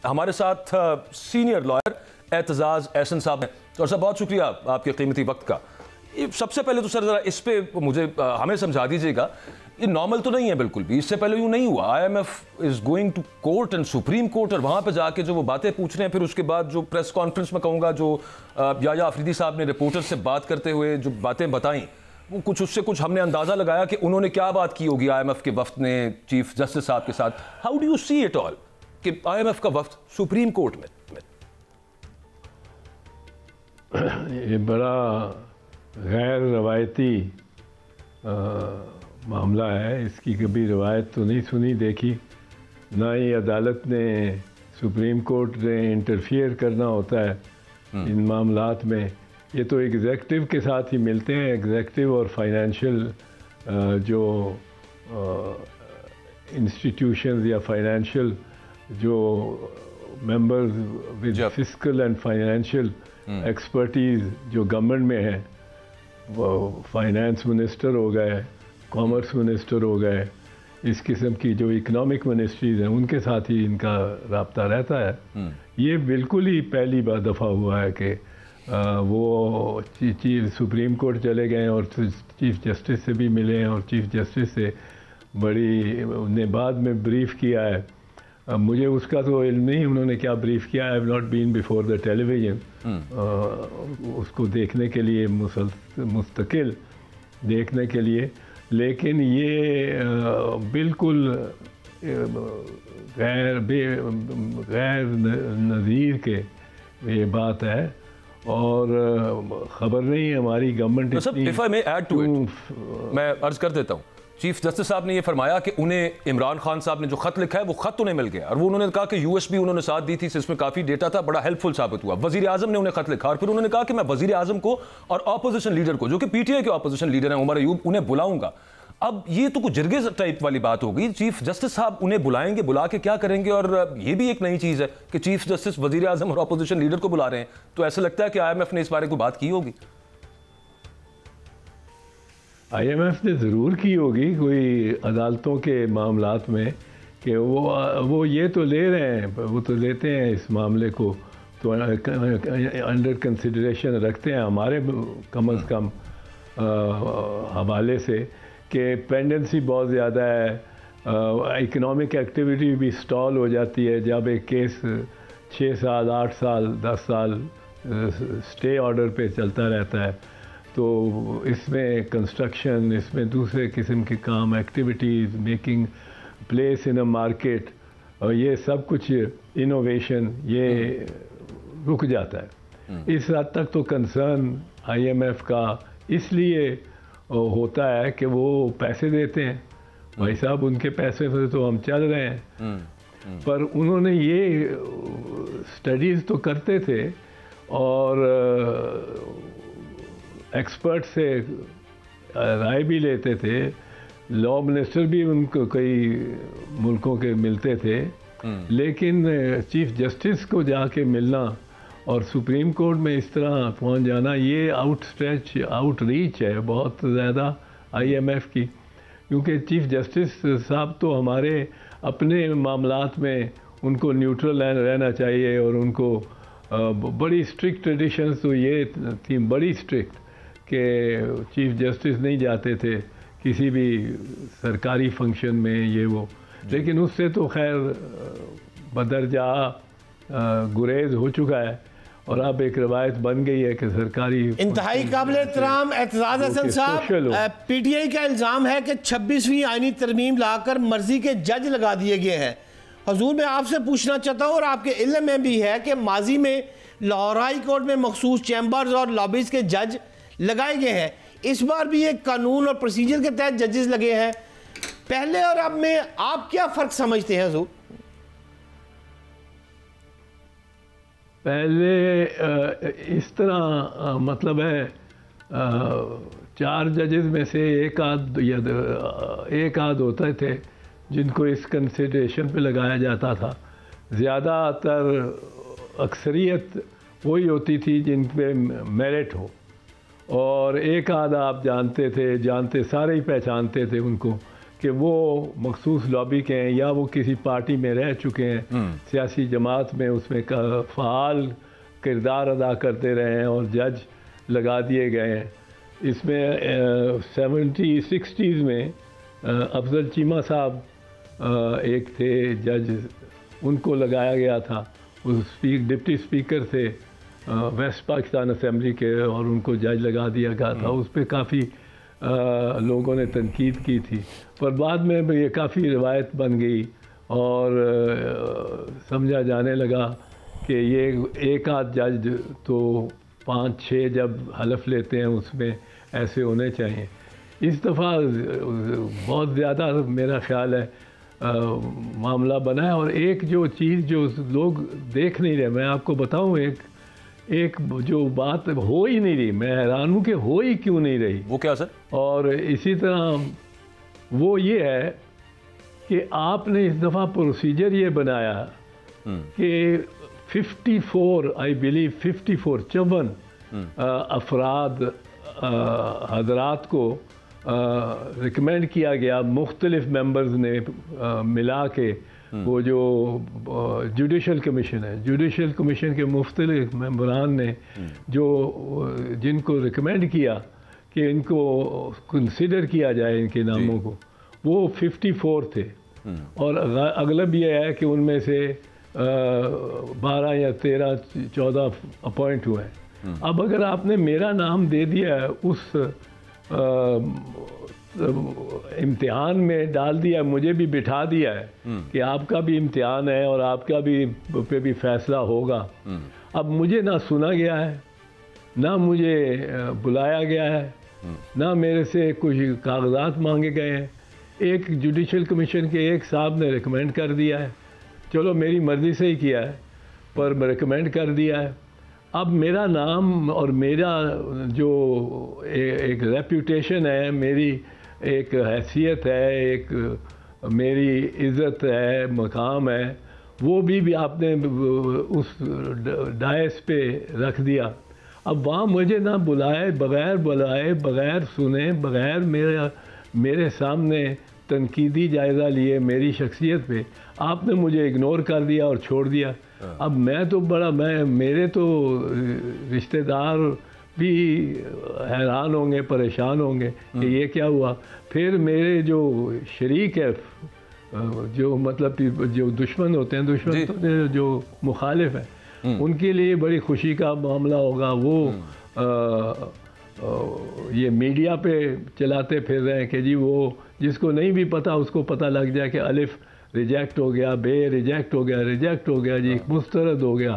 हमारे साथ senior lawyer Aitzaz Ehsan साहब हैं। और सर बहुत शुक्रिया आपके कीमती वक्त का। सबसे पहले तो सर ज़रा इस पे मुझे हमें समझा दीजिएगा, ये नॉर्मल तो नहीं है बिल्कुल भी, इससे पहले यूँ नहीं हुआ। IMF is going to court and supreme court, और वहाँ पे जाके जो वो बातें पूछ रहे हैं, फिर उसके बाद जो प्रेस कॉन्फ्रेंस में कहूँगा जो याया अफरीदी साहब ने रिपोर्टर से बात करते हुए जो बातें बताई, वो कुछ उससे कुछ हमने अंदाज़ा लगाया कि उन्होंने क्या बात की होगी IMF के वफ्द ने चीफ जस्टिस साहब के साथ। How do you see it all कि IMF का वफ्द सुप्रीम कोर्ट में? ये बड़ा गैर रवायती मामला है। इसकी कभी रवायत तो नहीं सुनी देखी, ना ही अदालत ने, सुप्रीम कोर्ट ने इंटरफियर करना होता है इन मामलात में। ये तो एग्जेक्टिव के साथ ही मिलते हैं, एग्जेक्टिव और फाइनेंशियल जो इंस्टीट्यूशंस या फाइनेंशियल जो members with fiscal and financial expertise जो गवर्नमेंट में है, वो फाइनेंस मिनिस्टर हो गए, कॉमर्स मिनिस्टर हो गए, इस किस्म की जो इकोनॉमिक मिनिस्ट्रीज़ हैं, उनके साथ ही इनका राब्ता रहता है। ये बिल्कुल ही पहली बार दफ़ा हुआ है कि वो चीफ सुप्रीम कोर्ट चले गए और चीफ जस्टिस से भी मिले हैं, और चीफ जस्टिस से बड़ी उन्होंने बाद में ब्रीफ किया है। मुझे उसका तो इल्म नहीं उन्होंने क्या ब्रीफ किया। I have not been before the television उसको देखने के लिए, मुस्तकिल देखने के लिए, लेकिन ये बिल्कुल गैर नज़ीर के ये बात है, और ख़बर नहीं हमारी government. If I may add to it, मैं अर्ज कर देता हूँ, चीफ जस्टिस साहब ने ये फरमाया कि उन्हें इमरान खान साहब ने जो खत लिखा है वो खत उन्हें मिल गया, और वो उन्होंने कहा कि USB उन्होंने साथ दी थी, इसमें काफ़ी डेटा था, बड़ा हेल्पफुल साबित हुआ। वज़ीर आज़म ने उन्हें खत लिखा, और फिर उन्होंने कहा कि मैं वज़ीर आज़म को और ऑपोजिशन लीडर को, जो कि PTI के ऑपोजिशन लीडर हैं, उमर अयूब, उन्हें बुलाऊंगा। अब ये तो कुछ जिरगे टाइप वाली बात हो गई। चीफ जस्टिस साहब उन्हें बुलाएंगे, बुला के क्या करेंगे? और ये भी एक नई चीज़ है कि चीफ जस्टिस वज़ीर आज़म और ऑपोजिशन लीडर को बुला रहे हैं, तो ऐसा लगता है कि IMF ने इस बारे में बात की होगी। IMF ने ज़रूर की होगी कोई अदालतों के मामलात में, कि वो ये तो ले रहे हैं, वो तो लेते हैं इस मामले को, तो अंडर कंसिडरेशन रखते हैं हमारे कम अज़ कम हवाले से, कि पेंडेंसी बहुत ज़्यादा है, इकोनॉमिक एक्टिविटी भी स्टॉल हो जाती है जब एक केस 6 साल 8 साल 10 साल स्टे ऑर्डर पे चलता रहता है। तो इसमें कंस्ट्रक्शन, इसमें दूसरे किस्म के काम, activities, making place in a market, और ये सब कुछ इनोवेशन, ये रुक जाता है। इस हद तक तो कंसर्न IMF का इसलिए होता है कि वो पैसे देते हैं, भाई साहब उनके पैसे से तो हम चल रहे हैं। पर उन्होंने ये स्टडीज़ तो करते थे, और एक्सपर्ट से राय भी लेते थे, लॉ मिनिस्टर भी उनको कई मुल्कों के मिलते थे, लेकिन चीफ जस्टिस को जाके मिलना और सुप्रीम कोर्ट में इस तरह पहुंच जाना, ये आउटरीच है बहुत ज़्यादा IMF की, क्योंकि चीफ जस्टिस साहब तो हमारे अपने मामलात में उनको न्यूट्रल रहना चाहिए, और उनको बड़ी स्ट्रिक्ट ट्रेडिशंस तो ये थी, बड़ी स्ट्रिक्ट, कि चीफ जस्टिस नहीं जाते थे किसी भी सरकारी फंक्शन में, ये वो। लेकिन उससे तो खैर बदरजा गुरेज हो चुका है, और अब एक रवायत बन गई है कि सरकारी इंतहाई काबिल एहतराम एतजाज़ एहसन साहब, PTI का इल्ज़ाम है कि 26वीं आईनी तरमीम लाकर मर्जी के जज लगा दिए गए हैं। हजूर मैं आपसे पूछना चाहता हूँ, और आपके इल्म में भी है कि माजी में लाहौर हाई कोर्ट में मखसूस चैम्बर्स और लॉबीज के जज लगाए गए हैं, इस बार भी एक कानून और प्रोसीजर के तहत जजेस लगे हैं। पहले और अब में आप क्या फ़र्क समझते हैं हजूर? पहले इस तरह मतलब है, 4 जजेस में से एक आध होते थे जिनको इस कंसिडरेशन पे लगाया जाता था। ज़्यादातर अक्सरियत वही होती थी जिन पे मेरिट हो, और एक आध आप जानते सारे ही पहचानते थे उनको कि वो मखसूस लॉबी के हैं या वो किसी पार्टी में रह चुके हैं, सियासी जमात में उसमें फ़ाल किरदार अदा करते रहे हैं और जज लगा दिए गए हैं। इसमें 60s में अफजल चीमा साहब एक थे जज, उनको लगाया गया था। उस डिप्टी स्पीकर थे वेस्ट पाकिस्तान असेंबली के और उनको जज लगा दिया गया था। उस पर काफ़ी लोगों ने तनकीद की थी, पर बाद में ये काफ़ी रिवायत बन गई और समझा जाने लगा कि ये एक आध जज तो 5-6 जब हलफ लेते हैं उसमें ऐसे होने चाहिए। इस दफ़ा बहुत ज़्यादा मेरा ख्याल है मामला बना है। और एक जो चीज़ जो लोग देख नहीं रहे, मैं आपको बताऊं, एक जो बात हो ही नहीं रही, मैं हैरान हूँ कि हो ही क्यों नहीं रही। वो क्या सर? और इसी तरह वो ये है कि आपने इस दफ़ा प्रोसीजर ये बनाया कि 54 आई बिलीव 54 अफराद हजरात को रिकमेंड किया गया, मुख्तलिफ मेंबर्स ने मिला के वो जो जुडिशल कमीशन है, जुडिशल कमीशन के मुख्तलिफ मेंबरान ने जो जिनको रिकमेंड किया कि इनको कंसिडर किया जाए इनके नामों को, वो 54 थे। और अगलब ये है कि उनमें से 12 या 13-14 अपॉइंट हुए हैं। अब अगर आपने मेरा नाम दे दिया है उस इम्तिहान में डाल दिया, मुझे भी बिठा दिया है कि आपका भी इम्तिहान है और आपका भी पे भी फैसला होगा। अब मुझे ना सुना गया है, ना मुझे बुलाया गया है, ना मेरे से कुछ कागजात मांगे गए हैं। एक जुडिशल कमीशन के एक साहब ने रिकमेंड कर दिया है, चलो मेरी मर्ज़ी से ही किया है, पर रिकमेंड कर दिया है। अब मेरा नाम और मेरा जो एक रेप्यूटेशन है, मेरी एक हैसियत है, एक मेरी इज़्ज़त है, मकाम है, वो भी आपने उस डायस पे रख दिया। अब वहाँ मुझे ना बुलाए, बग़ैर सुने, बग़ैर मेरे सामने तनकीदी जायज़ा लिए मेरी शख्सियत पे आपने मुझे इग्नोर कर दिया और छोड़ दिया। अब मैं तो मेरे तो रिश्तेदार भी हैरान होंगे, परेशान होंगे कि ये क्या हुआ। फिर मेरे जो शरीक है, जो मतलब जो दुश्मन होते हैं, दुश्मन तो जो मुखालिफ है, उनके लिए बड़ी खुशी का मामला होगा। वो ये मीडिया पे चलाते फिर रहे हैं कि जी वो जिसको नहीं भी पता उसको पता लग जाए कि अलिफ रिजेक्ट हो गया, बे रिजेक्ट हो गया, रिजेक्ट हो गया जी, मुस्तरद हो गया।